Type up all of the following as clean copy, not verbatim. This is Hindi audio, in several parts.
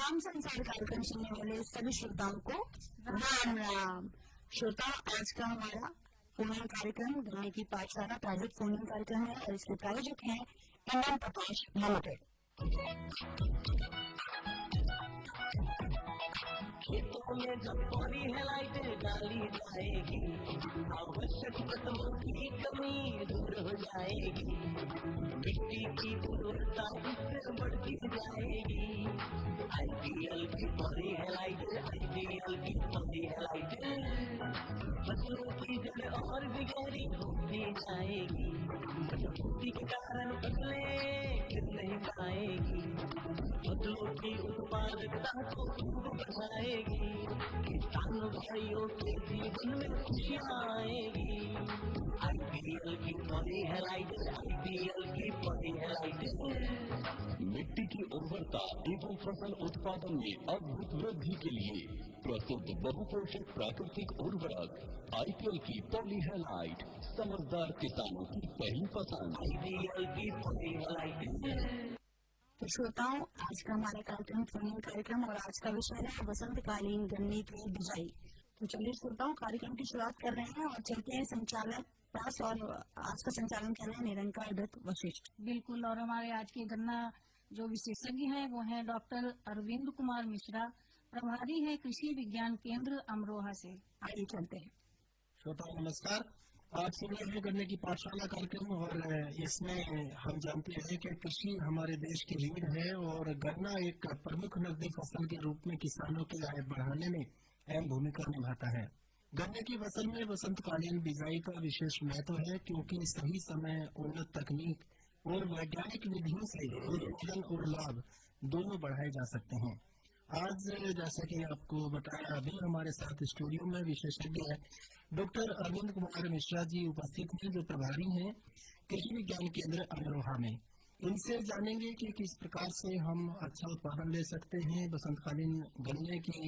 ग्राम संसार कार्यक्रम सुनने वाले सभी श्रोताओं को राम राम। श्रोता, आज का हमारा फोन इन कार्यक्रम गन्ने की पाठशाला प्रायोजित फोन इन कार्यक्रम है और इसके प्रायोजक हैं इंडियन पोटाश लिमिटेड। खेतों में जब पड़ी है लाइट डाली जाएगी, आवश्यक तत्वों की कमी दूर हो जाएगी, मिट्टी की उर्वरता इससे बढ़ती जाएगी। आईपीएल की पड़ी है लाइट, आईपीएल की पड़ी है लाइट, फसलों की जड़ और भी गहरी होती जाएगी, मजबूती के कारण फसलें गिर नहीं पाएगी, फसलों की उत्पादकता को बढ़ाएगी, किसान भाइयों के जीवन में खुशियाँ आएगी। आईपीएल की पड़ी है लाइट, आईपीएल की पड़ी है लाइट। मिट्टी की उर्वरता एवं फसल उत्पादन में अद्भुत वृद्धि के लिए प्रसिद्ध बहुपोषक प्राकृतिक उर्वरक आईपीएल की पॉली हैलाइट समझदार किसानों की पहली पसंद। आईपीएल की पॉली हैलाइट। तो श्रोताओं, आज का हमारा कार्यक्रम फोन इन कार्यक्रम और आज का विषय है वसंतकालीन गन्ने की बिजाई। तो चलिए श्रोताओं, कार्यक्रम की शुरुआत कर रहे हैं और चलते हैं संचालक पास, और आज का संचालन कर रहे हैं निरंकार दत्त वशिष्ठ। बिल्कुल, और हमारे आज के गन्ना जो विशेषज्ञ हैं वो हैं डॉक्टर अरविंद कुमार मिश्रा, प्रभारी है कृषि विज्ञान केंद्र अमरोहा से। आइए चलते हैं। श्रोताओं नमस्कार। आज सुन रहे हैं गन्ने की पाठशाला कार्यक्रम और इसमें हम जानते हैं कि कृषि हमारे देश की रीढ़ है और गन्ना एक प्रमुख नकदी फसल के रूप में किसानों की आय बढ़ाने में अहम भूमिका निभाता है। गन्ने की फसल में वसंतकालीन बिजाई का विशेष महत्व है क्योंकि सही समय, उन्नत तकनीक और वैज्ञानिक विधियों से उत्पादन और लाभ दोनों बढ़ाए जा सकते हैं। आज जैसा कि आपको बताया, अभी हमारे साथ स्टूडियो में विशेषज्ञ है डॉक्टर अरविंद कुमार मिश्रा जी उपस्थित हैं, जो प्रभारी हैं कृषि विज्ञान केंद्र अमरोहा में। इनसे जानेंगे कि किस प्रकार से हम अच्छा उत्पादन ले सकते हैं बसंतकालीन गन्ने की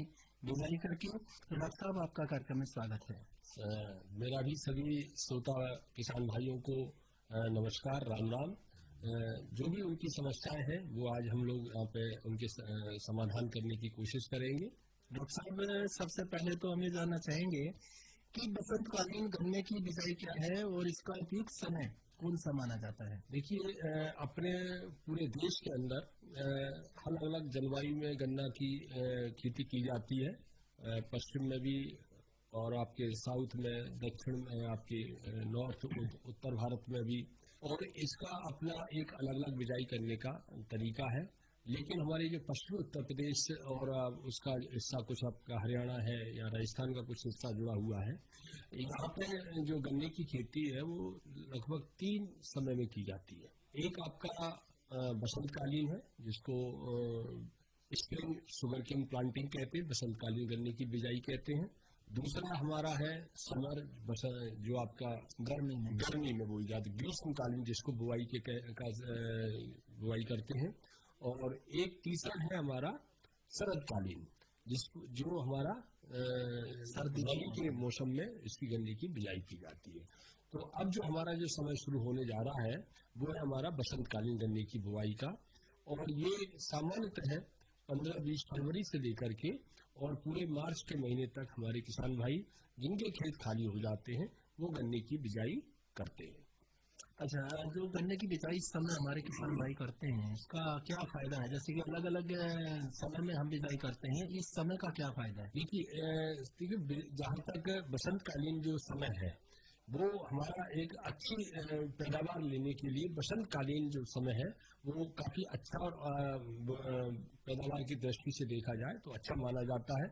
बिजाई करके। डॉक्टर साहब, आपका कार्यक्रम में स्वागत है। मेरा भी सभी श्रोता किसान भाइयों को नमस्कार, राम राम। जो भी उनकी समस्याएं हैं वो आज हम लोग यहाँ पे उनके समाधान करने की कोशिश करेंगे। डॉक्टर साहब, सबसे पहले तो हम ये जानना चाहेंगे कि बसंतकालीन गन्ने की बिजाई क्या है और इसका उपयुक्त समय कौन सा माना जाता है? देखिए, अपने पूरे देश के अंदर अलग अलग जलवायु में गन्ना की खेती की जाती है। पश्चिम में भी और आपके साउथ में, दक्षिण में, आपके नॉर्थ उत्तर भारत में भी, और इसका अपना एक अलग अलग बिजाई करने का तरीका है। लेकिन हमारे जो पश्चिमी उत्तर प्रदेश और उसका हिस्सा कुछ आपका हरियाणा है या राजस्थान का कुछ हिस्सा जुड़ा हुआ है, यहाँ पे जो गन्ने की खेती है वो लगभग 3 समय में की जाती है। एक आपका बसंतकालीन है जिसको स्प्रिंग शुगर केन प्लांटिंग कहते हैं, बसंतकालीन गन्ने की बिजाई कहते हैं। दूसरा हमारा है समर, जो आपका गर्मी में बोई जाती है, ग्रीष्मकालीन जिसको बुआई बुआई करते हैं। और एक तीसरा है हमारा शरदकालीन, जो हमारा सर्दी के मौसम में इसकी गन्ने की बिजाई की जाती है। तो अब जो हमारा जो समय शुरू होने जा रहा है वो है हमारा बसंतकालीन गन्ने की बुआई का, और ये सामान्यतः 15-20 फरवरी से लेकर के और पूरे मार्च के महीने तक हमारे किसान भाई जिनके खेत खाली हो जाते हैं वो गन्ने की बिजाई करते हैं। अच्छा, जो गन्ने की बिजाई इस समय हमारे किसान भाई करते हैं, इसका क्या फायदा है? जैसे कि अलग अलग समय में हम बिजाई करते हैं, इस समय का क्या फायदा है? देखिए, जहाँ तक बसंतकालीन जो समय है वो हमारा एक अच्छी पैदावार लेने के लिए बसंतकालीन जो समय है वो काफी अच्छा और पैदावार की दृष्टि से देखा जाए तो अच्छा माना जाता है।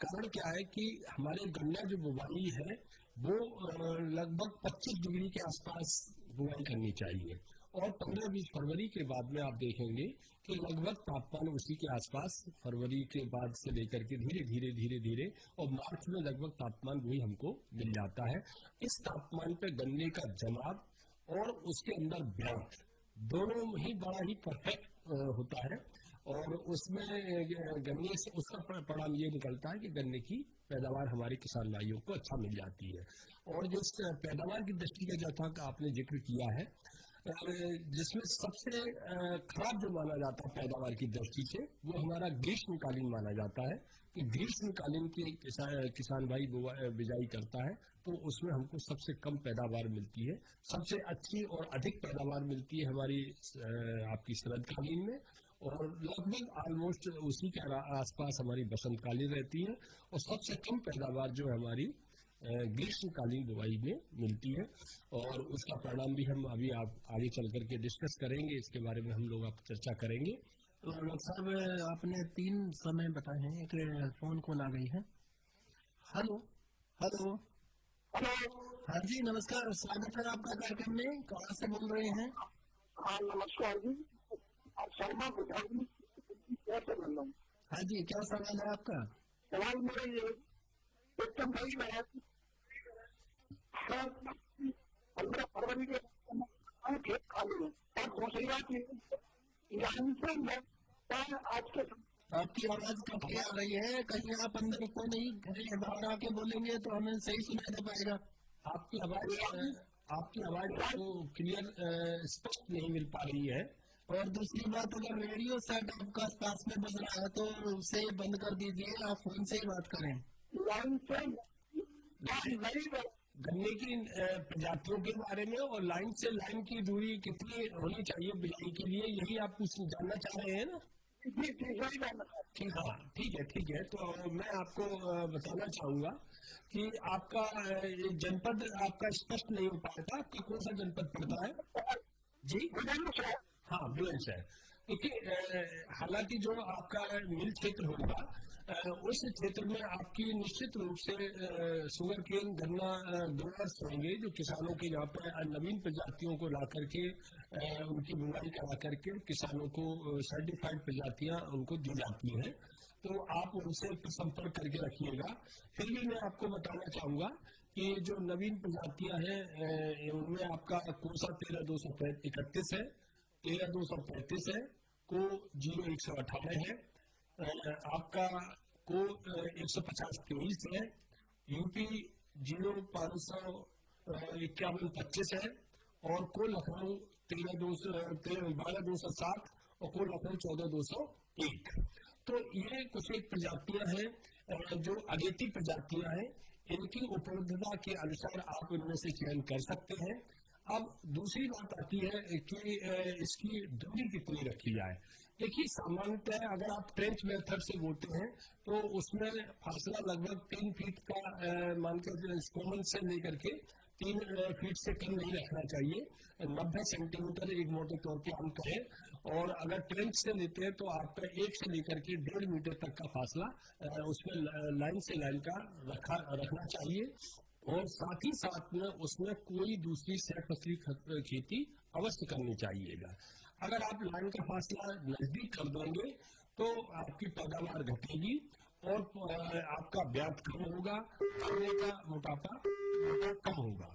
कारण क्या है कि हमारे गन्ना जो बुवाई है वो लगभग 25 डिग्री के आसपास बुवाई करनी चाहिए, और 15-20 फरवरी के बाद में आप देखेंगे कि लगभग तापमान उसी के आसपास फरवरी के बाद से लेकर के धीरे धीरे और मार्च में लगभग तापमान वही हमको मिल जाता है। इस तापमान पे गन्ने का जमाव और उसके अंदर ब्यांत दोनों ही बड़ा ही परफेक्ट होता है, और उसमें गन्ने से उसका परिणाम ये निकलता है कि गन्ने की पैदावार हमारे किसान भाइयों को अच्छा मिल जाती है। और जिस पैदावार की दृष्टि का जैसा आपने जिक्र किया है, जिसमें सबसे खराब जो माना जाता है पैदावार की दृष्टि से वो हमारा ग्रीष्मकालीन माना जाता है कि ग्रीष्मकालीन के किसान भाई बिजाई करता है तो उसमें हमको सबसे कम पैदावार मिलती है। सबसे अच्छी और अधिक पैदावार मिलती है हमारी आपकी शरदकालीन में, और लगभग ऑलमोस्ट उसी के आसपास हमारी बसंतकालीन रहती है, और सबसे कम पैदावार जो है हमारी ग्रीष्मकालीन बुवाई में मिलती है। और उसका परिणाम भी हम अभी आप आगे चल करके डिस्कस करेंगे, इसके बारे में हम लोग आप चर्चा करेंगे। तो डॉक्टर साहब, आपने 3 समय बताए हैं, एक फोन कॉल आ गई है। हेलो हेलो हाँ जी, नमस्कार, स्वागत है आपका कार्यक्रम में। कहाँ से बोल रहे हैं? हाँ नमस्कार जी, आप शर्मा बुझाई कैसे बोल रहा हूँ? हाँ जी, क्या सवाल है आपका? सवाल मेरा ये एकदम भाई मैं 15 फरवरी के खेत खाली है, और दूसरी बात ये आज के आपकी आवाज कट के आ रही है, कहीं आप अंदर को नहीं, घर बाहर आके बोलेंगे तो हमें सही सुनाई दे पाएगा। आपकी आवाज को क्लियर स्पष्ट नहीं मिल पा रही है। और दूसरी बात, अगर रेडियो सेट आपका पास में बज रहा है तो उसे बंद कर दीजिए, आप फोन से ही बात करें। लाइन से गन्ने की प्रजातियों के बारे में और लाइन से लाइन की दूरी कितनी होनी चाहिए बिजाई के लिए, यही आप कुछ जानना चाह रहे हैं ना? ठीक है। तो मैं आपको बताना चाहूंगा कि आपका जनपद आपका स्पष्ट नहीं हो पाया था। आपका कौन सा जनपद पड़ता है जी? हाँ, बुलंदशहर। देखिए, हालांकि जो आपका मिल क्षेत्र होगा उस क्षेत्र में आपकी निश्चित रूप से शुगर केन गन्ना ग्रोवर्स होंगे, जो किसानों के यहाँ पर नवीन प्रजातियों को ला करके उनकी बुवाई करा करके किसानों को सर्टिफाइड प्रजातियां उनको दी जाती हैं। तो आप उनसे संपर्क करके रखिएगा। फिर भी मैं आपको बताना चाहूंगा कि जो नवीन प्रजातियां हैं उनमें आपका कोसा 13,231 है, 13,235 है, को 0118 है, आपका को 150-23 है, यूपी 0551-25 है, और को लखनऊ 12,207 और को लखनऊ 14,201। तो ये कुछ एक प्रजातियां हैं जो अगेती प्रजातियां हैं। इनकी उपलब्धता के अनुसार आप इनमें से चयन कर सकते हैं। अब दूसरी बात आती है कि इसकी दूरी कितनी रखी जाए। देखिए, सामान्यतः अगर आप ट्रेंच मेथड से बोते हैं तो उसमें फासला लगभग 3 फीट का मानकर कॉमन से लेकर के 3 फीट से कम नहीं रखना चाहिए। 90 सेंटीमीटर एक मोटे तौर पे हम कहें, और अगर ट्रेंच से लेते हैं तो आपका 1 से लेकर के 1.5 मीटर तक का फासला उसमें लाइन से लाइन का रखना चाहिए। और साथ ही साथ में उसमें कोई दूसरी सह फसली खेती अवश्य करनी चाहिएगा। अगर आप लाइन का फासला नजदीक कर देंगे तो आपकी पैदावार घटेगी और आपका ब्याज कम होगा, खाने का मोटापा कम होगा।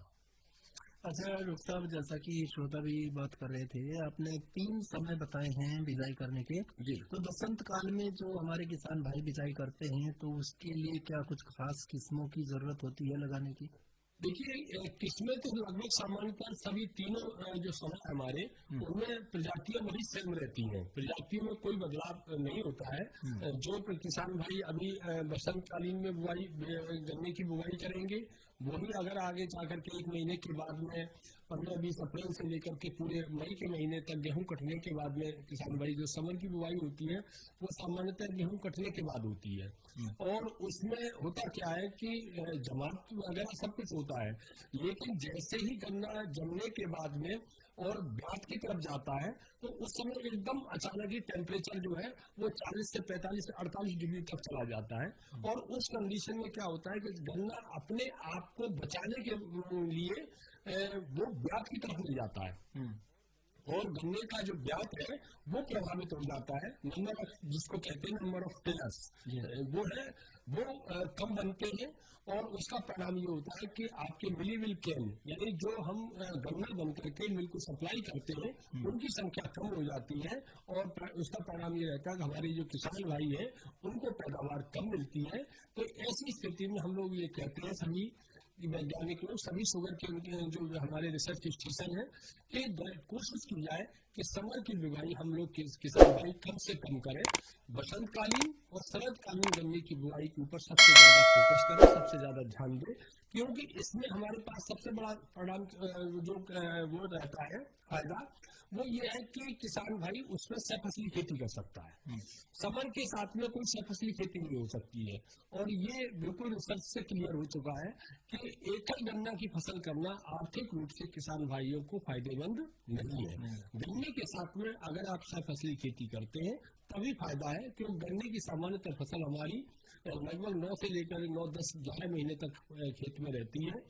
अच्छा डॉक्टर साहब, जैसा कि श्रोता भी बात कर रहे थे, आपने 3 समय बताए हैं बिजाई करने के जी। तो बसंत काल में जो हमारे किसान भाई बिजाई करते हैं तो उसके लिए क्या कुछ खास किस्मों की जरूरत होती है लगाने की? देखिए, किस्में तो लगभग सामान्यतः सभी तीनों जो समय हमारे उनमें प्रजातियां वही सेम रहती हैं, प्रजातियों में कोई बदलाव नहीं होता है। जो किसान भाई अभी बसंतकालीन में बुआई गन्ने की बुआई करेंगे, वही अगर आगे जाकर के 1 महीने के बाद में 15-20 अप्रैल से लेकर के पूरे मई के महीने तक गेहूं कटने के बाद में किसान भाई जो समर की बुआई होती है वो सामान्यतः गेहूं कटने के बाद होती है। और उसमें होता क्या है कि जमात वगैरह सब कुछ होता है, लेकिन जैसे ही गन्ना जमने के बाद में और ब्याज की तरफ जाता है तो उस समय एकदम अचानक ही टेम्परेचर जो है वो 40 से 45 से 48 डिग्री तक चला जाता है। और उस कंडीशन में क्या होता है कि गन्ना अपने आप को बचाने के लिए वो ब्याज की तरफ ले जाता है, और गन्ने का जो ब्याज है वो प्रभावित हो जाता है। नंबर ऑफ, जिसको कहते हैं नंबर ऑफ टेलर्स, वो कम बनते हैं, और उसका परिणाम ये होता है कि आपके मिली केन यानी जो हम गन्ना बन करके मिल को सप्लाई करते हैं उनकी संख्या कम हो जाती है, और उसका परिणाम ये रहता है कि हमारे जो किसान भाई हैं उनको पैदावार कम मिलती है। तो ऐसी स्थिति में हम लोग ये कहते हैं सभी वैज्ञानिक लोग सभी शुगर के जो हमारे रिसर्च इंस्टीट्यूशन है कि कोशिश की जाए कि समर की बुआई हम लोग किसान भाई कम से कम करें, बसंतकालीन और शरदकालीन गन्ने की बुआई के ऊपर सबसे ज्यादा फोकस करें, सबसे ज्यादा ध्यान दें, क्योंकि इसमें हमारे पास सबसे बड़ा परिणाम जो वो रहता है फायदा, वो ये है कि किसान भाई उसमें सफसली खेती कर सकता है। समर के साथ में कोई सफसली खेती नहीं हो सकती है, और ये बिल्कुल रिसर्च से क्लियर हो चुका है कि एकल गन्ना की फसल करना आर्थिक रूप से किसान भाइयों को फायदेमंद नहीं है। गन्ने के साथ में अगर आप सफसली खेती करते हैं तभी फायदा है, क्योंकि गन्ने की सामान्यतः फसल हमारी लगभग 9 से लेकर 9, 10, 11 महीने तक खेत में रहती है,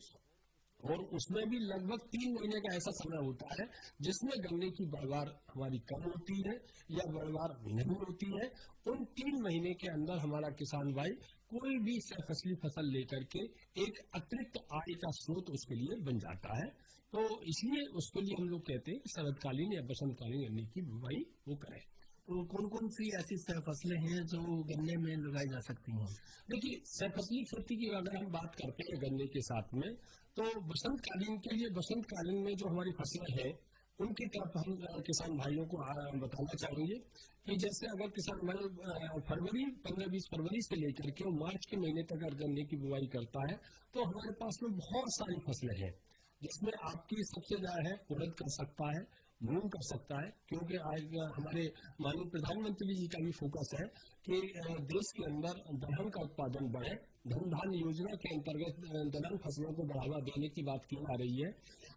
और उसमें भी लगभग 3 महीने का ऐसा समय होता है जिसमें गन्ने की पैदावार हमारी कम होती है या पैदावार नहीं होती है। उन 3 महीने के अंदर हमारा किसान भाई कोई भी फसली फसल लेकर के एक अतिरिक्त आय का स्रोत उसके लिए बन जाता है। तो इसलिए उसके लिए हम लोग कहते हैं कि शरदकालीन या बसंतकालीन गन्ने की बुआई वो करें। तो कौन कौन सी ऐसी फसलें हैं जो गन्ने में लगाई जा सकती हैं? देखिए, सफसली खेती की अगर हम बात करते हैं गन्ने के साथ में, तो बसंतकालीन के लिए, बसंतकालीन में जो हमारी फसलें हैं उनकी तरफ हम किसान भाइयों को बताना चाहेंगे कि जैसे अगर किसान भाई फरवरी 15-20 फरवरी से लेकर के मार्च के महीने तक अगर गन्ने की बुआई करता है तो हमारे पास में बहुत सारी फसलें हैं, जिसमें आपकी सबसे ज्यादा है उड़द कर सकता है, मूंग कर सकता है, क्योंकि आज हमारे माननीय प्रधानमंत्री जी का भी फोकस है कि देश के अंदर दलहन का उत्पादन बढ़े। धन धान योजना के अंतर्गत दलहन फसलों को बढ़ावा देने की बात की जा रही है,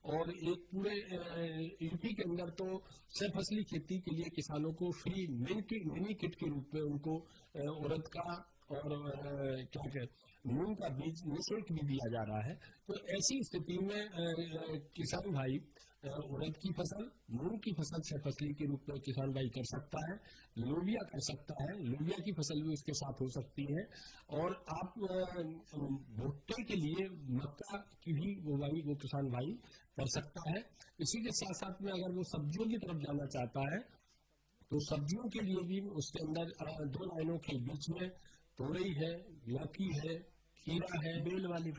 और एक पूरे यूपी के अंदर तो सफसली खेती के लिए किसानों को फ्री मिनी किट के रूप में उनको उड़द का और क्या कहते मूंग का बीज निःशुल्क भी दिया जा रहा है। तो ऐसी स्थिति में किसान भाई उड़द की फसल, मूंग की फसल सफसली के रूप में किसान भाई कर सकता है, लोबिया कर सकता है, लोबिया की फसल भी उसके साथ हो सकती है, और आप भुट्टे के लिए मक्का की भी बुवाई वो किसान भाई कर सकता है। इसी के साथ साथ में अगर वो सब्जियों की तरफ जाना चाहता है तो सब्जियों के लिए भी उसके अंदर 2 लाइनों के बीच में तोरई है, लौकी है, खीरा है, बेल वाली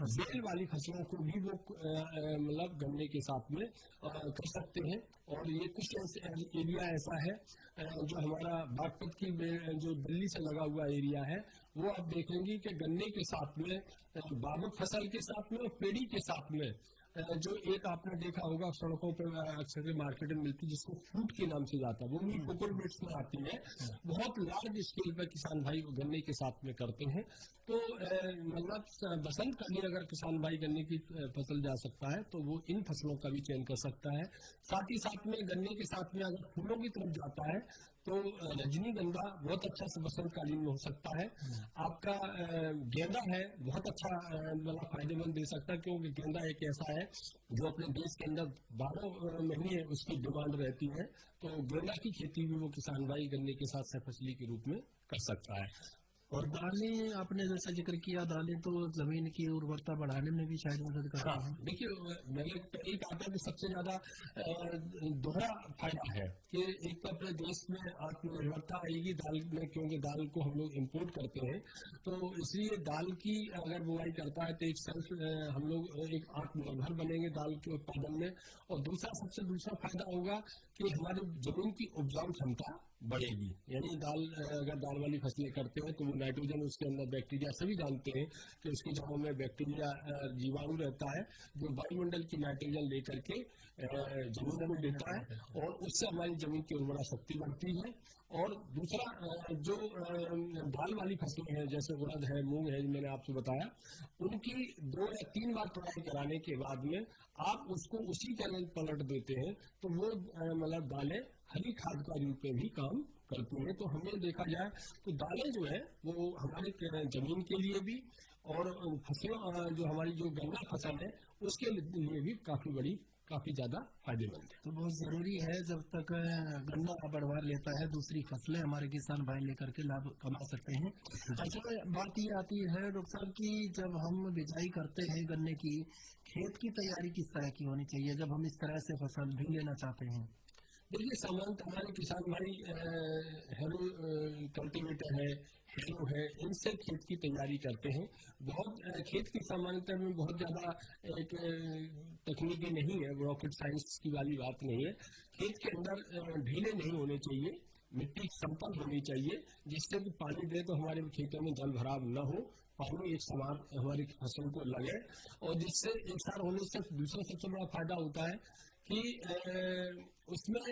फसलों को भी वो मतलब गन्ने के साथ में कर सकते हैं। और ये कुछ एरिया ऐसा है जो हमारा बागपत की जो दिल्ली से लगा हुआ एरिया है, वो आप देखेंगे कि गन्ने के साथ में बाबक फसल के साथ में और पेड़ी के साथ में जो एक आपने देखा होगा सड़कों पर अक्सर मार्केट में मिलती है जिसको फ्रूट के नाम से जाता है, वो भी कोकोर बिट्स में आती है। बहुत लार्ज स्केल पर किसान भाई गन्ने के साथ में करते हैं। तो मतलब बसंतकालीन अगर किसान भाई गन्ने की फसल जा सकता है तो वो इन फसलों का भी चयन कर सकता है। साथ ही साथ में गन्ने के साथ में अगर फूलों की तरफ जाता है तो रजनीगंधा बहुत अच्छा से बसंतकालीन में हो सकता है। आपका गेंदा है बहुत अच्छा मतलब फायदेमंद दे सकता है, क्योंकि गेंदा एक ऐसा है जो अपने देश के अंदर 12 महीने उसकी डिमांड रहती है। तो गेंदा की खेती भी वो किसान भाई गन्ने के साथ सफसली के रूप में कर सकता है। और दालें आपने जैसा जिक्र किया, दालें तो जमीन की उर्वरता बढ़ाने में भी शायद मदद करती हैं। देखिए, मैंने पहले कहा था कि सबसे ज्यादा दोहरा फायदा है कि एक तो अपने देश में आत्मनिर्भरता आएगी दाल में, क्योंकि दाल को हम लोग इम्पोर्ट करते हैं, तो इसलिए दाल की अगर बुआई करता है तो एक सेल्फ हम लोग एक आत्मनिर्भर बनेंगे दाल के उत्पादन में। और दूसरा फायदा होगा कि हमारी जमीन की उपजाऊ क्षमता बढ़ेगी। यानी अगर दाल वाली फसलें करते हैं तो वो नाइट्रोजन उसके अंदर बैक्टीरिया, सभी जानते हैं कि उसकी जड़ों में बैक्टीरिया जीवाणु रहता है जो वायुमंडल की नाइट्रोजन लेकर के जमीन में देता है, और उससे हमारी जमीन की उर्वरा शक्ति बढ़ती है। और दूसरा जो दाल वाली फसलें हैं जैसे उड़द है, मूंग है, मैंने आपसे बताया, उनकी 2 या 3 बार तुड़ाई कराने के बाद में आप उसको उसी के अंदर पलट देते हैं तो वो मतलब दालें हरी खाद का रूप में भी काम करती हैं। तो हमें देखा जाए तो दालें जो है वो हमारे जमीन के लिए भी और फसलों जो हमारी जो गन्ना फसल है उसके लिए भी काफी ज्यादा फायदेमंद है। तो बहुत जरूरी है, जब तक गन्ना बढ़वार लेता है दूसरी फसलें हमारे किसान भाई लेकर के लाभ कमा सकते हैं। अच्छा, बात ये आती है डॉक्टर साहब की जब हम बिजाई करते हैं गन्ने की, खेत की तैयारी किस तरह की होनी चाहिए जब हम इस तरह से फसल भी लेना चाहते हैं? देखिए सामान्यतः हमारे किसान भाई हेरो कल्टीवेटर है, हेरो है, इनसे खेत की तैयारी करते हैं। बहुत खेत की सामान्यतः में बहुत ज़्यादा एक तकनीकी नहीं है, रॉकेट साइंस की वाली बात नहीं है। खेत के अंदर ढीले नहीं होने चाहिए, मिट्टी समतल होनी चाहिए, जिससे कि पानी दे तो हमारे खेतों में जल भराव न हो, पानी एक समान हमारी फसल को लगे। और जिससे एक साथ होने से दूसरा सबसे बड़ा फायदा होता है कि उसमें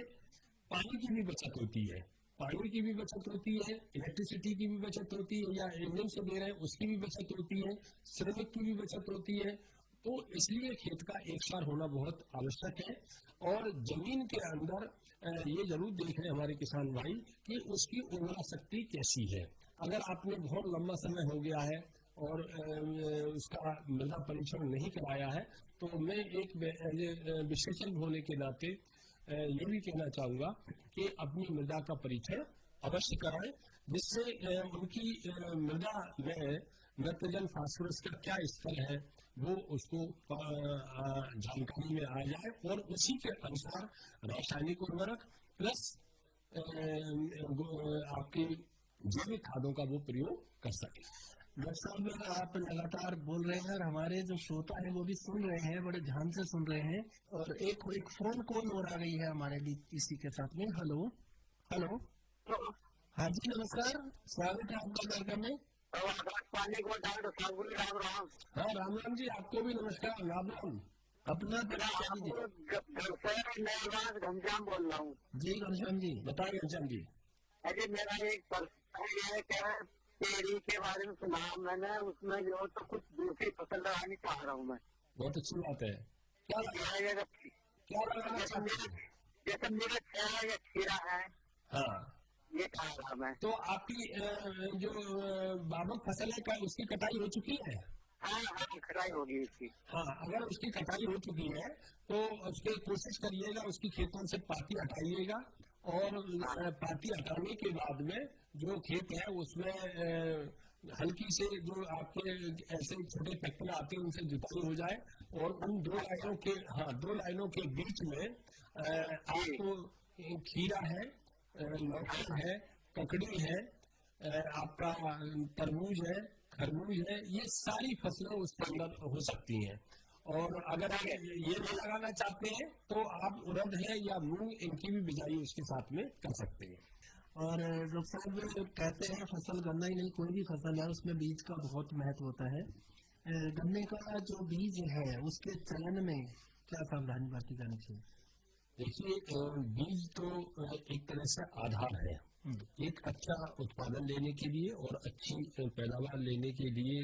पानी की भी बचत होती है, पानी की भी बचत होती है, इलेक्ट्रिसिटी की भी बचत होती है, या इंजन से दे रहे हैं उसकी भी बचत होती है, श्रमिक की भी बचत होती है। तो इसलिए खेत का एक सार होना बहुत आवश्यक है। और जमीन के अंदर ये जरूर देख रहे हैं हमारे किसान भाई कि उसकी उर्वरा शक्ति कैसी है। अगर आपने बहुत लंबा समय हो गया है और उसका मृदा परीक्षण नहीं कराया है, तो मैं एक विशेषज्ञ होने के नाते ये भी कहना चाहूंगा कि अपनी मृदा का परीक्षण अवश्य कराएं, जिससे उनकी मृदा में नाइट्रोजन फास्फोरस का क्या स्तर है वो उसको जानकारी में आ जाए, और उसी के अनुसार रासायनिक उर्वरक प्लस आपकी जैविक खादों का वो प्रयोग कर सके। डॉक्टर साहब, आप लगातार बोल रहे हैं और हमारे जो श्रोता है वो भी सुन रहे हैं, बड़े ध्यान से सुन रहे हैं। और एक फोन कॉल और आ गई है हमारे बीच इसी के साथ में। हेलो हेलो, हाँ जी नमस्कार, स्वागत है आपका कार्यक्रम में। पानी को डॉक्टर साहब बोल राम राम। हाँ राम राम जी, आपको भी नमस्कार, राम राम। अपना घनश्याम बोल रहा हूँ। जी घनश्याम जी बताइए। घनश्याम जी, अरे मेरा एक प्रश्न है, क्या तेरी के बारे में सुना मैंने, उसमें जो तो कुछ दूसरी फसल लगानी चाह रहा हूँ मैं। बहुत अच्छी बात है। क्या लगाना चाहते हैं? जैसे मेरा छह या खीरा है, हाँ ये चाह रहा मैं। तो आपकी जो बाबक फसल है, क्या उसकी कटाई हो चुकी है? हाँ हाँ, कटाई होगी इसकी। हाँ, अगर उसकी कटाई हो चुकी है तो उसकी कोशिश करिएगा, उसकी खेतों से पाती हटाइएगा, और पाती हटाने के बाद में जो खेत है उसमें हल्की से जो आपके ऐसे छोटे ट्रैक्टर आते हैं उनसे जुताई हो जाए, और उन दो लाइनों के बीच में आपको खीरा है, लौकी है, ककड़ी है, आपका तरबूज है, खरबूज है, ये सारी फसलें उसके अंदर हो सकती हैं। और अगर आप ये नहीं लगाना चाहते हैं तो आप उड़द है या मूंग, इनकी भी बिजाई उसके साथ में कर सकते हैं। और डॉक्टर साहब कहते हैं फसल गन्ना ही नहीं, कोई भी फसल है उसमें बीज का बहुत महत्व होता है। गन्ने का जो बीज है उसके चयन में क्या सावधानी बरती जानी चाहिए? देखिए, बीज तो एक तरह से आधार है। एक अच्छा उत्पादन लेने के लिए और अच्छी पैदावार लेने के लिए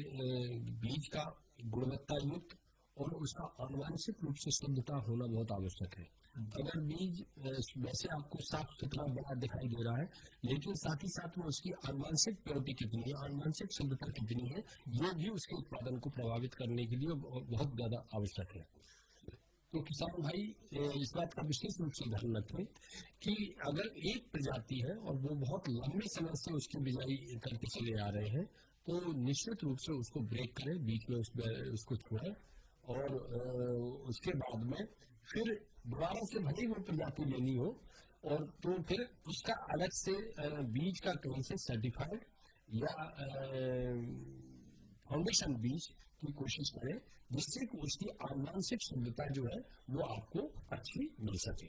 बीज का गुणवत्ता युक्त और उसका आनुवंशिक रूप से शुद्धता होना बहुत आवश्यक है। अगर बीज वैसे आपको साफ सुथरा बड़ा दिखाई दे रहा है, लेकिन साथ ही साथ में उसकी आनुवंशिक प्योरिटी कितनी है, आनुवंशिक शुद्धता कितनी है, ये भी उसके उत्पादन को प्रभावित करने के लिए बहुत ज्यादा आवश्यक है। तो किसान भाई इस बात का विशेष रूप से ध्यान रखें कि अगर एक प्रजाति है और वो बहुत लंबे समय से उसकी बिजाई करके चले आ रहे हैं, तो निश्चित रूप से उसको ब्रेक करें, बीच में उसको छोड़ें, और उसके बाद में फिर दोबारा से भले वो प्रजाति लेनी हो, और तो फिर उसका अलग से बीज का कहीं से सर्टिफाइड या फाउंडेशन बीज की कोशिश करें, जिससे कि उसकी आनुवंशिक शुद्धता जो है वो आपको अच्छी मिल सके।